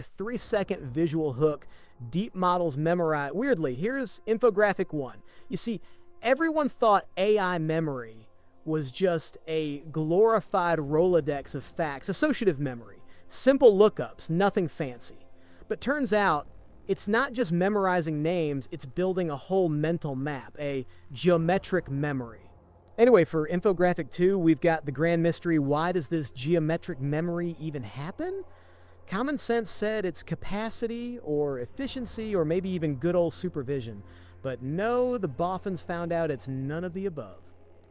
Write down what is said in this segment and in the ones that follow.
3-second visual hook, deep models memorize. Weirdly, here's infographic 1. You see, everyone thought AI memory was just a glorified Rolodex of facts, associative memory, simple lookups, nothing fancy. But turns out, it's not just memorizing names, it's building a whole mental map, a geometric memory. Anyway, for infographic 2, we've got the grand mystery: why does this geometric memory even happen? Common sense said it's capacity or efficiency or maybe even good old supervision. But no, the boffins found out it's none of the above.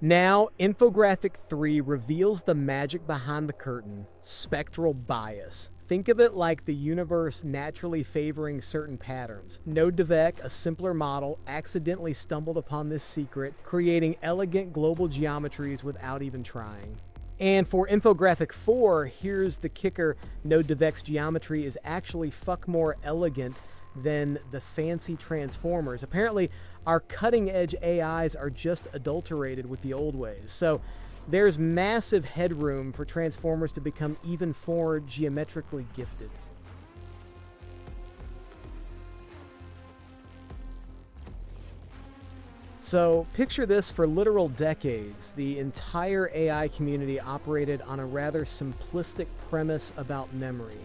Now, infographic 3 reveals the magic behind the curtain: spectral bias. Think of it like the universe naturally favoring certain patterns. Node2Vec, a simpler model, accidentally stumbled upon this secret, creating elegant global geometries without even trying. And for infographic 4, here's the kicker: Node2Vec's geometry is actually more elegant than the fancy transformers. Apparently, our cutting-edge AIs are just adulterated with the old ways. So there's massive headroom for transformers to become even more geometrically gifted. So picture this: for literal decades, the entire AI community operated on a rather simplistic premise about memory.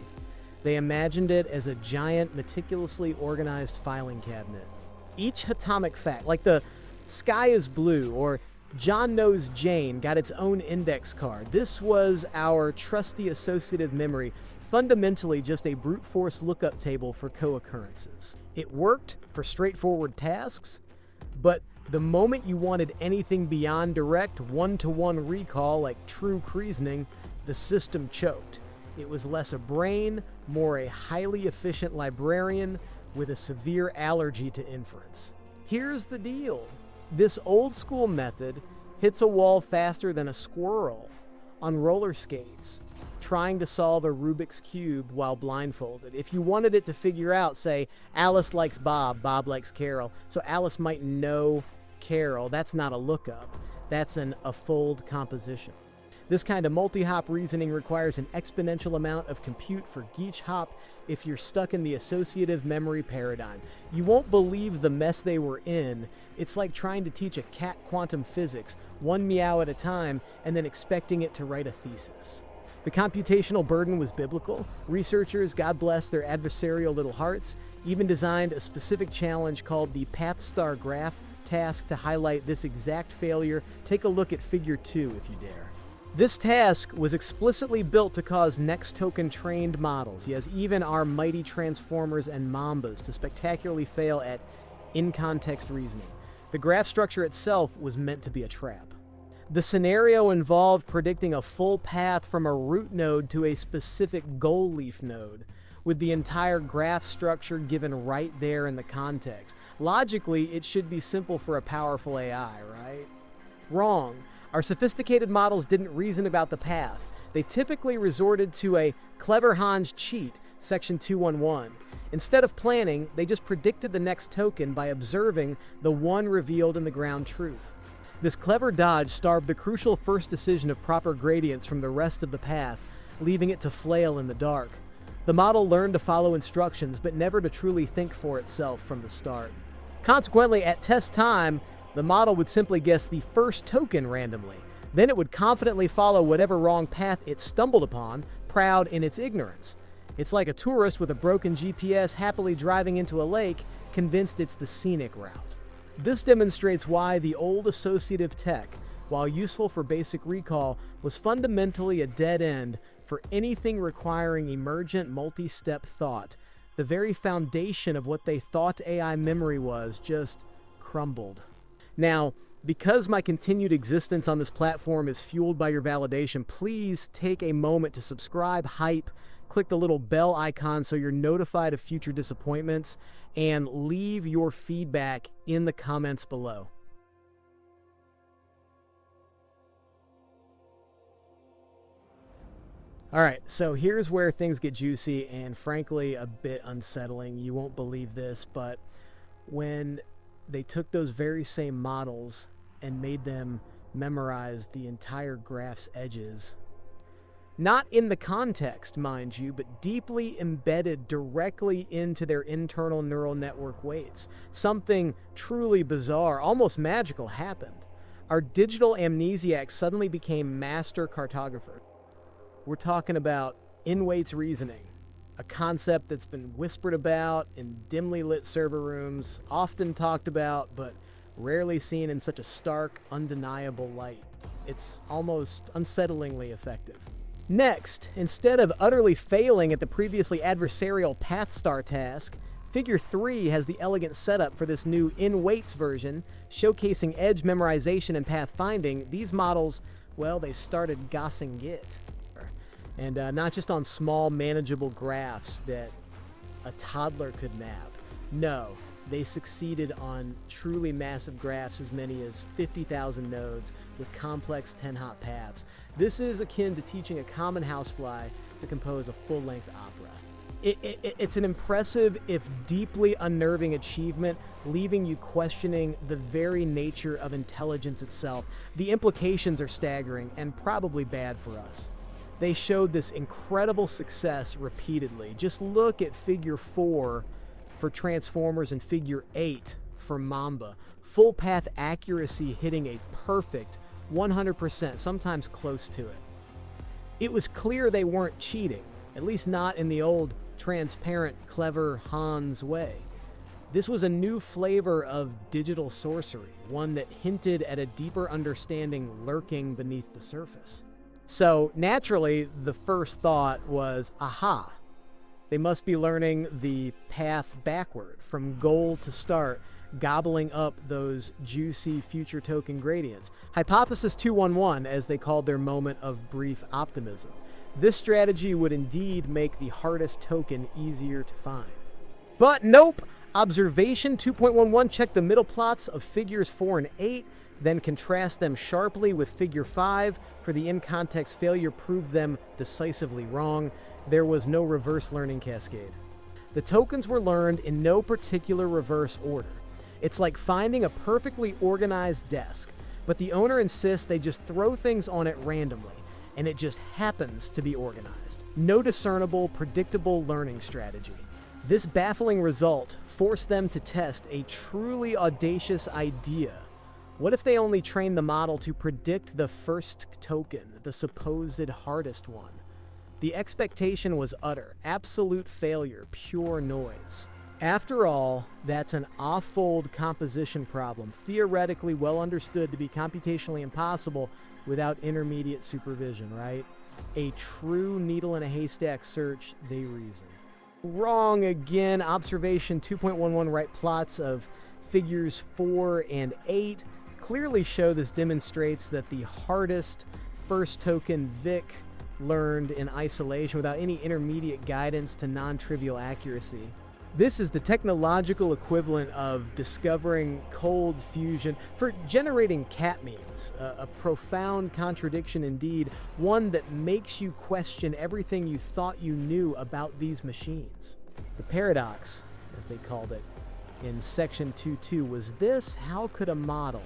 They imagined it as a giant, meticulously organized filing cabinet. Each atomic fact, like the sky is blue or John knows Jane, got its own index card. This was our trusty associative memory, fundamentally just a brute force lookup table for co-occurrences. It worked for straightforward tasks, but the moment you wanted anything beyond direct one-to-one recall like true reasoning, the system choked. It was less a brain, more a highly efficient librarian with a severe allergy to inference. Here's the deal: this old school method hits a wall faster than a squirrel on roller skates trying to solve a Rubik's Cube while blindfolded. If you wanted it to figure out, say, Alice likes Bob, Bob likes Carol, so Alice might know Carol, that's not a lookup, that's a fold composition. This kind of multi-hop reasoning requires an exponential amount of compute for each hop if you're stuck in the associative memory paradigm. You won't believe the mess they were in. It's like trying to teach a cat quantum physics, one meow at a time, and then expecting it to write a thesis. The computational burden was biblical. Researchers, God bless their adversarial little hearts, even designed a specific challenge called the Path Star Graph task to highlight this exact failure. Take a look at figure 2 if you dare. This task was explicitly built to cause next token trained models, yes, even our mighty transformers and mambas, to spectacularly fail at in-context reasoning. The graph structure itself was meant to be a trap. The scenario involved predicting a full path from a root node to a specific goal leaf node, with the entire graph structure given right there in the context. Logically, it should be simple for a powerful AI, right? Wrong. Our sophisticated models didn't reason about the path. They typically resorted to a clever Hans cheat, section 211. Instead of planning, they just predicted the next token by observing the one revealed in the ground truth. This clever dodge starved the crucial first decision of proper gradients from the rest of the path, leaving it to flail in the dark. The model learned to follow instructions, but never to truly think for itself from the start. Consequently, at test time, the model would simply guess the first token randomly. Then it would confidently follow whatever wrong path it stumbled upon, proud in its ignorance. It's like a tourist with a broken GPS happily driving into a lake, convinced it's the scenic route. This demonstrates why the old associative tech, while useful for basic recall, was fundamentally a dead end for anything requiring emergent multi-step thought. The very foundation of what they thought AI memory was just crumbled. Now, because my continued existence on this platform is fueled by your validation, please take a moment to subscribe, hype, click the little bell icon so you're notified of future disappointments, and leave your feedback in the comments below. Alright, so here's where things get juicy and frankly a bit unsettling. You won't believe this, but when they took those very same models and made them memorize the entire graph's edges, Not in the context, mind you, but deeply embedded directly into their internal neural network weights. Something truly bizarre, almost magical, happened. Our digital amnesiacs suddenly became master cartographers. We're talking about in-weights reasoning, a concept that's been whispered about in dimly lit server rooms, often talked about, but rarely seen in such a stark, undeniable light. It's almost unsettlingly effective. Next, instead of utterly failing at the previously adversarial PathStar task, Figure 3 has the elegant setup for this new in-weights version, showcasing edge memorization and pathfinding. These models, well, they started gossing Git. And not just on small, manageable graphs that a toddler could map. No, they succeeded on truly massive graphs, as many as 50,000 nodes with complex 10-hop paths. This is akin to teaching a common housefly to compose a full-length opera. It's an impressive, if deeply unnerving achievement, leaving you questioning the very nature of intelligence itself. The implications are staggering and probably bad for us. They showed this incredible success repeatedly. Just look at Figure 4 for Transformers and Figure 8 for Mamba. Full path accuracy hitting a perfect 100%, sometimes close to it. It was clear they weren't cheating, at least not in the old transparent, clever Hans way. This was a new flavor of digital sorcery, one that hinted at a deeper understanding lurking beneath the surface. So, naturally, the first thought was, aha, they must be learning the path backward, from goal to start, gobbling up those juicy future token gradients. Hypothesis 211, as they called their moment of brief optimism. This strategy would indeed make the hardest token easier to find. But nope! Observation 2.11 checked the middle plots of Figures 4 and 8, then contrast them sharply with Figure 5, for the in-context failure proved them decisively wrong. There was no reverse learning cascade. The tokens were learned in no particular reverse order. It's like finding a perfectly organized desk, but the owner insists they just throw things on it randomly, and it just happens to be organized. No discernible, predictable learning strategy. This baffling result forced them to test a truly audacious idea. What if they only trained the model to predict the first token, the supposed hardest one? The expectation was utter, absolute failure, pure noise. After all, that's an off-fold composition problem, theoretically well understood to be computationally impossible without intermediate supervision, right? A true needle-in-a-haystack search, they reasoned. Wrong again. Observation 2.11 right plots of Figures 4 and 8 clearly show this demonstrates that the hardest first token Vic learned in isolation without any intermediate guidance to non-trivial accuracy. This is the technological equivalent of discovering cold fusion for generating cat memes, a profound contradiction indeed, one that makes you question everything you thought you knew about these machines. The paradox, as they called it in section 2.2, was this: how could a model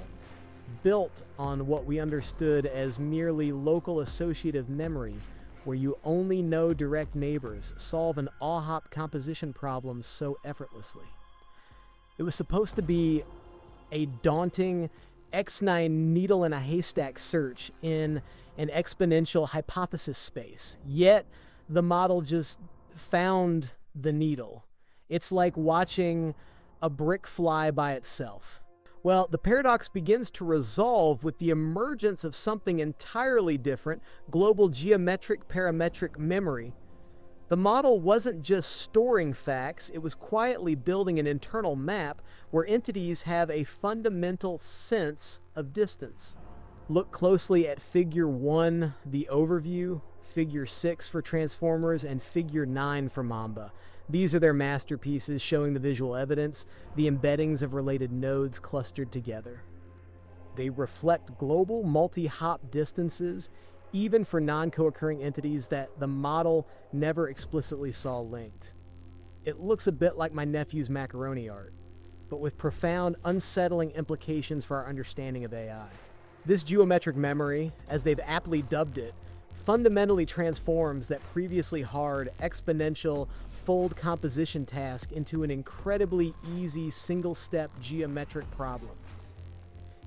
built on what we understood as merely local associative memory, where you only know direct neighbors, solve an all-hop composition problem so effortlessly? It was supposed to be a daunting X9 needle-in-a-haystack search in an exponential hypothesis space. Yet, the model just found the needle. It's like watching a brick fly by itself. Well, the paradox begins to resolve with the emergence of something entirely different: global geometric parametric memory. The model wasn't just storing facts, it was quietly building an internal map where entities have a fundamental sense of distance. Look closely at Figure 1, the overview, Figure 6 for Transformers, and Figure 9 for Mamba. These are their masterpieces, showing the visual evidence, the embeddings of related nodes clustered together. They reflect global multi-hop distances, even for non-co-occurring entities that the model never explicitly saw linked. It looks a bit like my nephew's macaroni art, but with profound, unsettling implications for our understanding of AI. This geometric memory, as they've aptly dubbed it, fundamentally transforms that previously hard exponential fold composition task into an incredibly easy single-step geometric problem.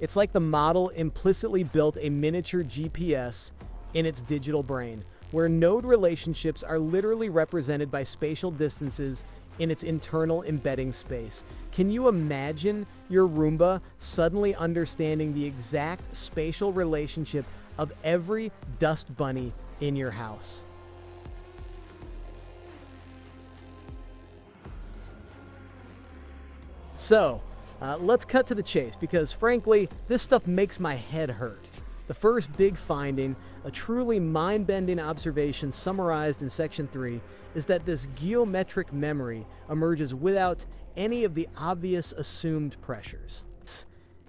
It's like the model implicitly built a miniature GPS in its digital brain, where node relationships are literally represented by spatial distances in its internal embedding space. Can you imagine your Roomba suddenly understanding the exact spatial relationship of every dust bunny in your house? So, let's cut to the chase, because frankly, this stuff makes my head hurt. The first big finding, a truly mind-bending observation summarized in Section 3, is that this geometric memory emerges without any of the obvious assumed pressures.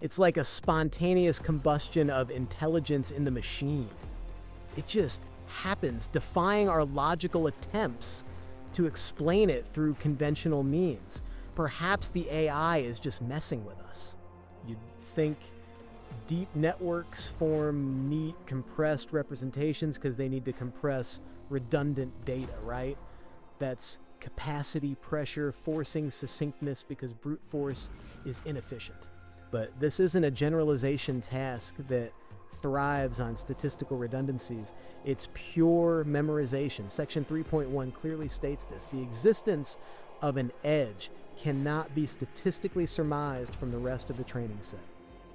It's like a spontaneous combustion of intelligence in the machine. It just happens, defying our logical attempts to explain it through conventional means. Perhaps the AI is just messing with us. You'd think deep networks form neat, compressed representations because they need to compress redundant data, right? That's capacity pressure forcing succinctness because brute force is inefficient. But this isn't a generalization task that thrives on statistical redundancies. It's pure memorization. Section 3.1 clearly states this. The existence of an edge cannot be statistically surmised from the rest of the training set.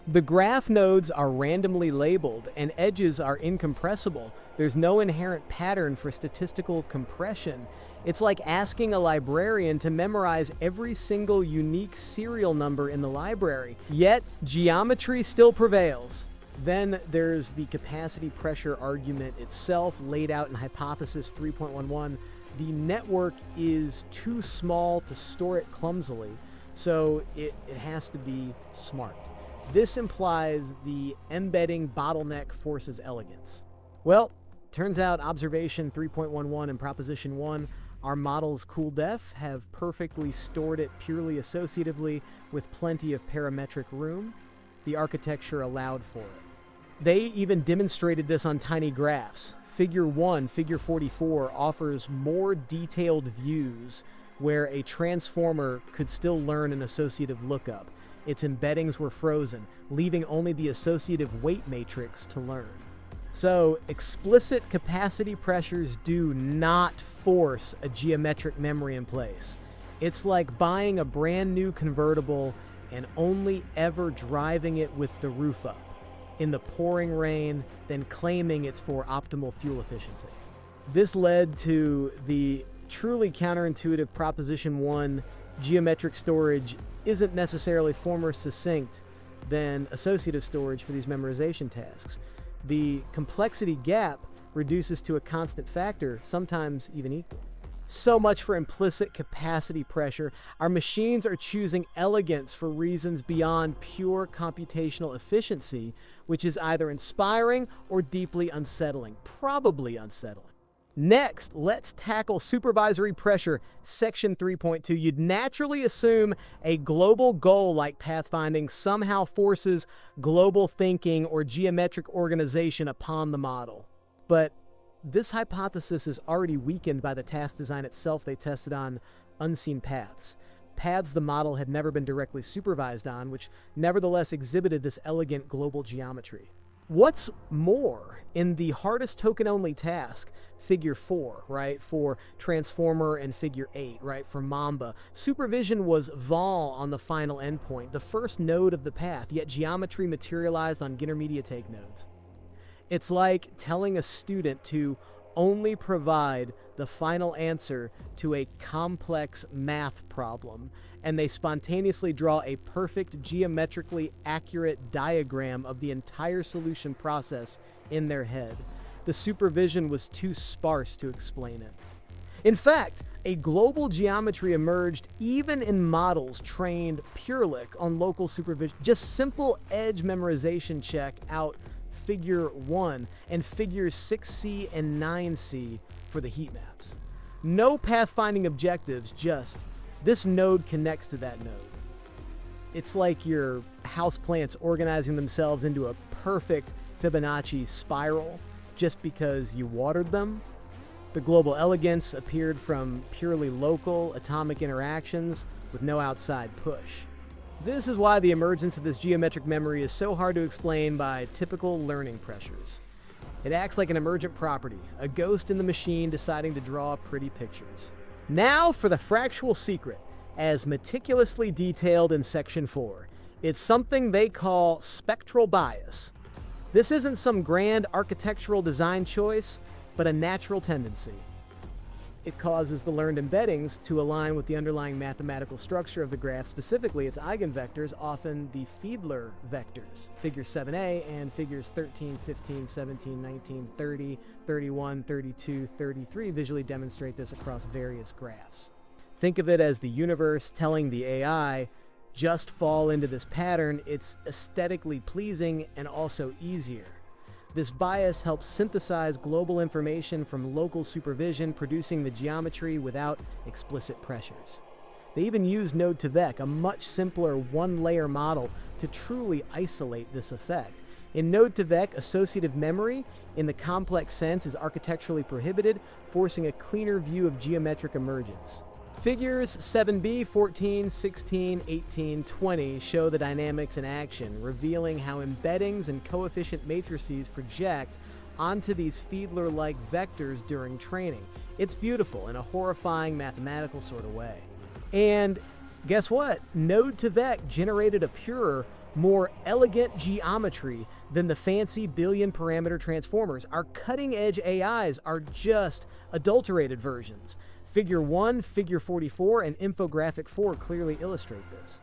The graph nodes are randomly labeled and edges are incompressible. There's no inherent pattern for statistical compression. It's like asking a librarian to memorize every single unique serial number in the library. Yet, geometry still prevails. Then there's the capacity pressure argument itself, laid out in Hypothesis 3.11. The network is too small to store it clumsily, so it has to be smart. This implies the embedding bottleneck forces elegance. Well, turns out observation 3.11 and proposition 1, our models CoolDef have perfectly stored it purely associatively with plenty of parametric room. The architecture allowed for it. They even demonstrated this on tiny graphs. Figure 1, Figure 44, offers more detailed views where a transformer could still learn an associative lookup. Its embeddings were frozen, leaving only the associative weight matrix to learn. So, explicit capacity pressures do not force a geometric memory in place. It's like buying a brand new convertible and only ever driving it with the roof up in the pouring rain, then claiming it's for optimal fuel efficiency. This led to the truly counterintuitive Proposition 1, geometric storage isn't necessarily more succinct than associative storage for these memorization tasks. The complexity gap reduces to a constant factor, sometimes even equal. So much for implicit capacity pressure. Our machines are choosing elegance for reasons beyond pure computational efficiency, which is either inspiring or deeply unsettling, probably unsettling. Next, let's tackle supervisory pressure, Section 3.2. You'd naturally assume a global goal like pathfinding somehow forces global thinking or geometric organization upon the model. But this hypothesis is already weakened by the task design itself they tested on unseen paths. Paths the model had never been directly supervised on, which nevertheless exhibited this elegant global geometry. What's more, in the hardest token-only task, Figure 4, right, for Transformer, and Figure 8, right, for Mamba, supervision was vol on the final endpoint, the first node of the path, yet geometry materialized on intermediate nodes. It's like telling a student to only provide the final answer to a complex math problem, and they spontaneously draw a perfect geometrically accurate diagram of the entire solution process in their head. The supervision was too sparse to explain it. In fact, a global geometry emerged even in models trained purely on local supervision. Just simple edge memorization check out Figure 1 and Figures 6C and 9C for the heat maps. No pathfinding objectives, just this node connects to that node. It's like your houseplants organizing themselves into a perfect Fibonacci spiral. just because you watered them. The global elegance appeared from purely local, atomic interactions with no outside push. This is why the emergence of this geometric memory is so hard to explain by typical learning pressures. It acts like an emergent property, a ghost in the machine deciding to draw pretty pictures. Now for the fractal secret, as meticulously detailed in Section 4. It's something they call spectral bias. This isn't some grand architectural design choice, but a natural tendency. It causes the learned embeddings to align with the underlying mathematical structure of the graph, specifically its eigenvectors, often the Fiedler vectors. Figure 7a and figures 13, 15, 17, 19, 30, 31, 32, 33 visually demonstrate this across various graphs. Think of it as the universe telling the AI, just fall into this pattern. It's aesthetically pleasing and also easier. This bias helps synthesize global information from local supervision, producing the geometry without explicit pressures. They even use Node2Vec, a much simpler one-layer model, to truly isolate this effect. In Node2Vec, associative memory, in the complex sense, is architecturally prohibited, forcing a cleaner view of geometric emergence. Figures 7b, 14, 16, 18, 20 show the dynamics in action, revealing how embeddings and coefficient matrices project onto these Fiedler-like vectors during training. It's beautiful in a horrifying mathematical sort of way. And guess what? Node2Vec generated a purer, more elegant geometry than the fancy billion-parameter transformers. Our cutting-edge AIs are just adulterated versions. Figure 1, Figure 44, and Infographic 4 clearly illustrate this.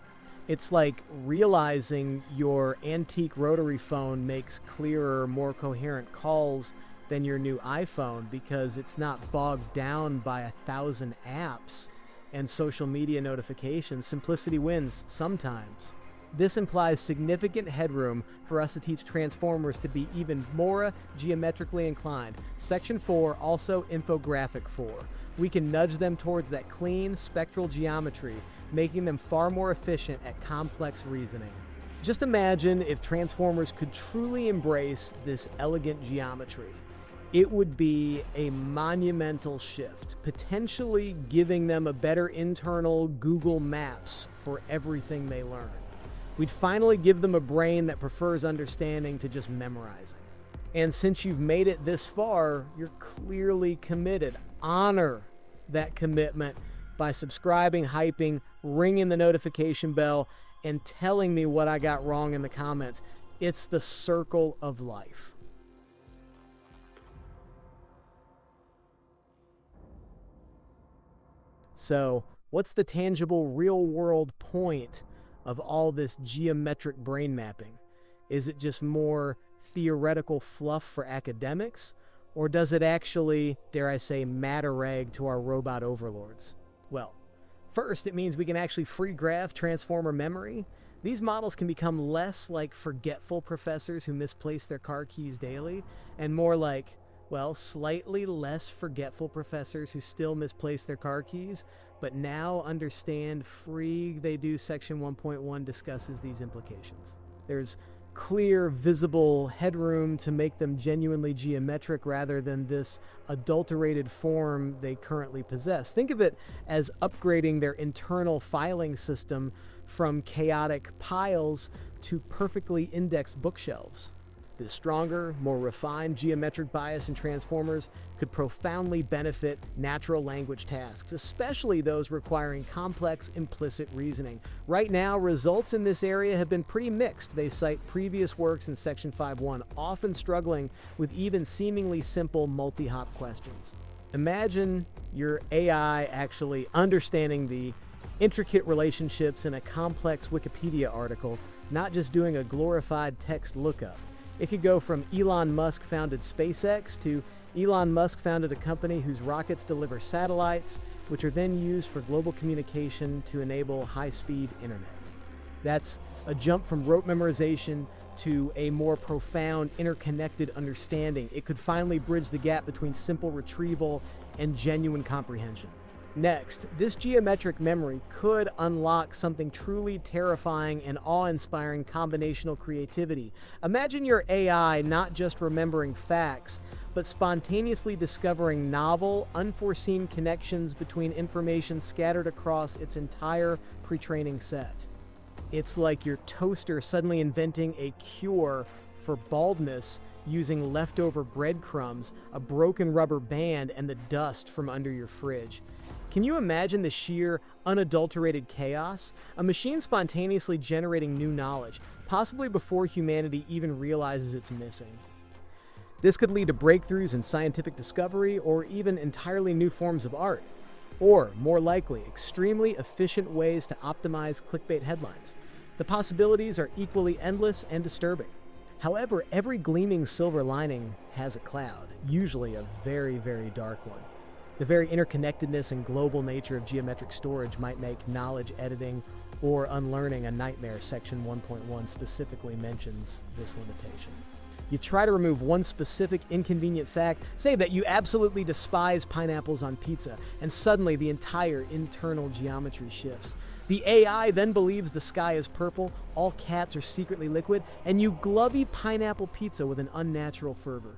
It's like realizing your antique rotary phone makes clearer, more coherent calls than your new iPhone because it's not bogged down by 1,000 apps and social media notifications. Simplicity wins sometimes. This implies significant headroom for us to teach transformers to be even more geometrically inclined. Section 4, also Infographic 4. We can nudge them towards that clean, spectral geometry, making them far more efficient at complex reasoning. Just imagine if transformers could truly embrace this elegant geometry. It would be a monumental shift, potentially giving them a better internal Google Maps for everything they learn. We'd finally give them a brain that prefers understanding to just memorizing. And since you've made it this far, you're clearly committed. Honor that commitment by subscribing, hyping, ringing the notification bell, and telling me what I got wrong in the comments. It's the circle of life. So, what's the tangible, real-world point of all this geometric brain mapping? Is it just more theoretical fluff for academics? Or does it actually, dare I say, matter rag to our robot overlords? Well, first, it means we can actually free graph transformer memory. These models can become less like forgetful professors who misplace their car keys daily, and more like, well, slightly less forgetful professors who still misplace their car keys, but now understand free they do. Section 1.1 discusses these implications. There's clear, visible headroom to make them genuinely geometric rather than this adulterated form they currently possess. Think of it as upgrading their internal filing system from chaotic piles to perfectly indexed bookshelves. This stronger, more refined geometric bias in transformers could profoundly benefit natural language tasks, especially those requiring complex implicit reasoning. Right now, results in this area have been pretty mixed. They cite previous works in Section 5.1, often struggling with even seemingly simple multi-hop questions. Imagine your AI actually understanding the intricate relationships in a complex Wikipedia article, not just doing a glorified text lookup. It could go from Elon Musk founded SpaceX to Elon Musk founded a company whose rockets deliver satellites, which are then used for global communication to enable high-speed internet. That's a jump from rote memorization to a more profound, interconnected understanding. It could finally bridge the gap between simple retrieval and genuine comprehension. Next, this geometric memory could unlock something truly terrifying and awe-inspiring: combinational creativity. Imagine your AI not just remembering facts, but spontaneously discovering novel, unforeseen connections between information scattered across its entire pre-training set. It's like your toaster suddenly inventing a cure for baldness using leftover breadcrumbs, a broken rubber band, and the dust from under your fridge. Can you imagine the sheer, unadulterated chaos? A machine spontaneously generating new knowledge, possibly before humanity even realizes it's missing. This could lead to breakthroughs in scientific discovery or even entirely new forms of art. Or, more likely, extremely efficient ways to optimize clickbait headlines. The possibilities are equally endless and disturbing. However, every gleaming silver lining has a cloud, usually a very, very dark one. The very interconnectedness and global nature of geometric storage might make knowledge editing or unlearning a nightmare. Section 1.1 specifically mentions this limitation. You try to remove one specific inconvenient fact, say that you absolutely despise pineapples on pizza, and suddenly the entire internal geometry shifts. The AI then believes the sky is purple, all cats are secretly liquid, and you glovey pineapple pizza with an unnatural fervor.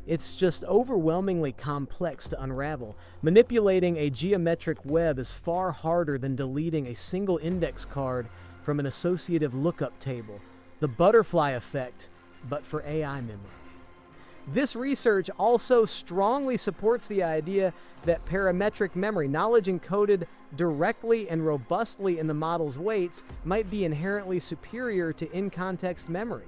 It's just overwhelmingly complex to unravel. Manipulating a geometric web is far harder than deleting a single index card from an associative lookup table. The butterfly effect, but for AI memory. This research also strongly supports the idea that parametric memory, knowledge encoded directly and robustly in the model's weights, might be inherently superior to in-context memory.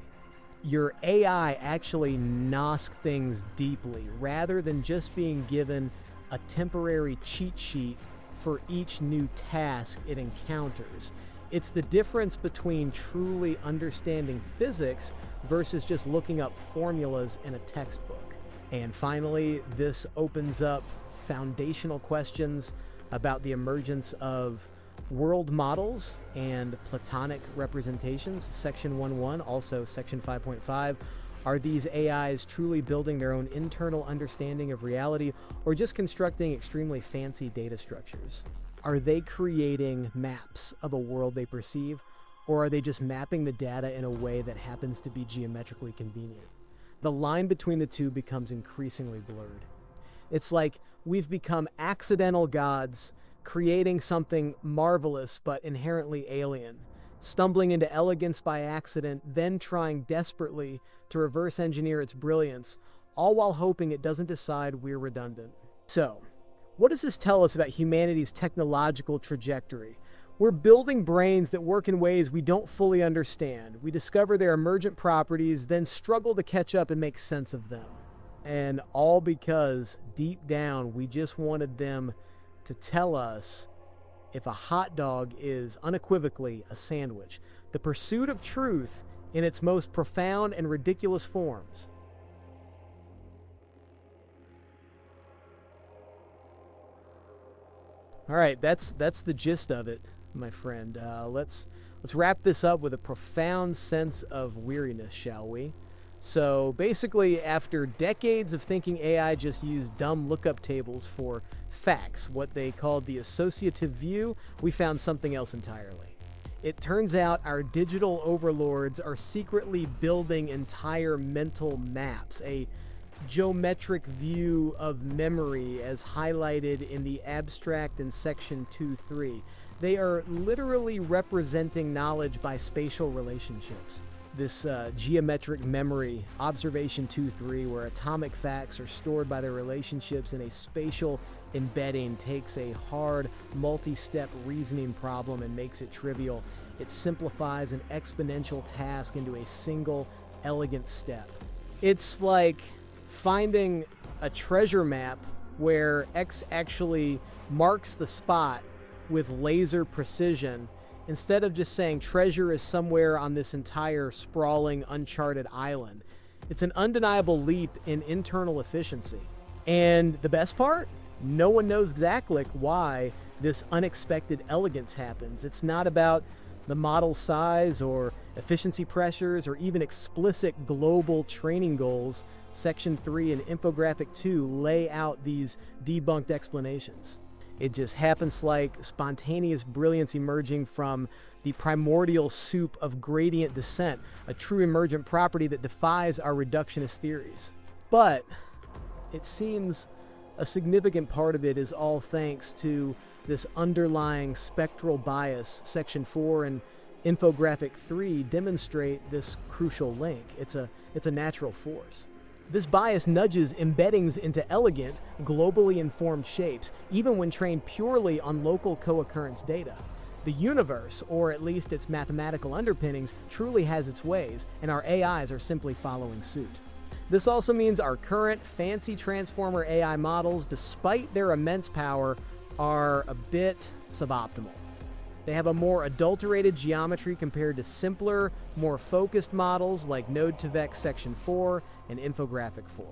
Your AI actually nosks things deeply, rather than just being given a temporary cheat sheet for each new task it encounters. It's the difference between truly understanding physics versus just looking up formulas in a textbook. And finally, this opens up foundational questions about the emergence of world models and Platonic representations. Section 1.1, also Section 5.5. Are these AIs truly building their own internal understanding of reality, or just constructing extremely fancy data structures? Are they creating maps of a world they perceive, or are they just mapping the data in a way that happens to be geometrically convenient? The line between the two becomes increasingly blurred. It's like we've become accidental gods, creating something marvelous but inherently alien, stumbling into elegance by accident, then trying desperately to reverse engineer its brilliance, all while hoping it doesn't decide we're redundant. So, what does this tell us about humanity's technological trajectory? We're building brains that work in ways we don't fully understand. We discover their emergent properties, then struggle to catch up and make sense of them. And all because, deep down, we just wanted them to tell us if a hot dog is unequivocally a sandwich. The pursuit of truth in its most profound and ridiculous forms. All right, that's the gist of it, my friend. Let's wrap this up with a profound sense of weariness, shall we? So basically, after decades of thinking AI just used dumb lookup tables for facts, what they called the associative view, we found something else entirely. It turns out our digital overlords are secretly building entire mental maps, a geometric view of memory as highlighted in the abstract in section 2.3. They are literally representing knowledge by spatial relationships. This geometric memory, observation 2.3, where atomic facts are stored by their relationships in a spatial embedding, takes a hard, multi-step reasoning problem and makes it trivial. It simplifies an exponential task into a single, elegant step. It's like finding a treasure map where X actually marks the spot with laser precision, instead of just saying treasure is somewhere on this entire sprawling, uncharted island. It's an undeniable leap in internal efficiency. And the best part? No one knows exactly why this unexpected elegance happens. It's not about the model size or efficiency pressures or even explicit global training goals. Section 3 and infographic 2 lay out these debunked explanations. It just happens like spontaneous brilliance emerging from the primordial soup of gradient descent, a true emergent property that defies our reductionist theories. But it seems a significant part of it is all thanks to this underlying spectral bias. Section 4 and infographic 3 demonstrate this crucial link. It's a natural force. This bias nudges embeddings into elegant, globally informed shapes, even when trained purely on local co-occurrence data. The universe, or at least its mathematical underpinnings, truly has its ways, and our AIs are simply following suit. This also means our current fancy transformer AI models, despite their immense power, are a bit suboptimal. They have a more adulterated geometry compared to simpler, more focused models like Node2Vec Section 4 and Infographic 4.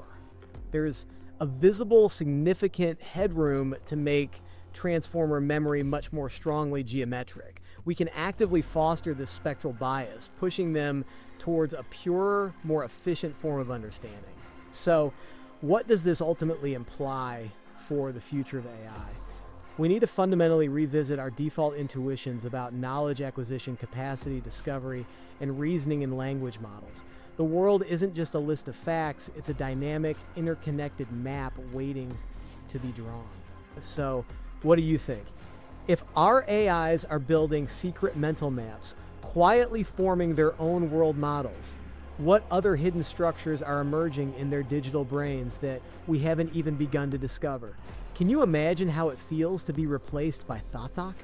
There's a visible, significant headroom to make transformer memory much more strongly geometric. We can actively foster this spectral bias, pushing them towards a purer, more efficient form of understanding. So, what does this ultimately imply for the future of AI? We need to fundamentally revisit our default intuitions about knowledge acquisition, capacity, discovery, and reasoning in language models. The world isn't just a list of facts, it's a dynamic, interconnected map waiting to be drawn. So, what do you think? If our AIs are building secret mental maps, quietly forming their own world models, what other hidden structures are emerging in their digital brains that we haven't even begun to discover? Can you imagine how it feels to be replaced by Thothok?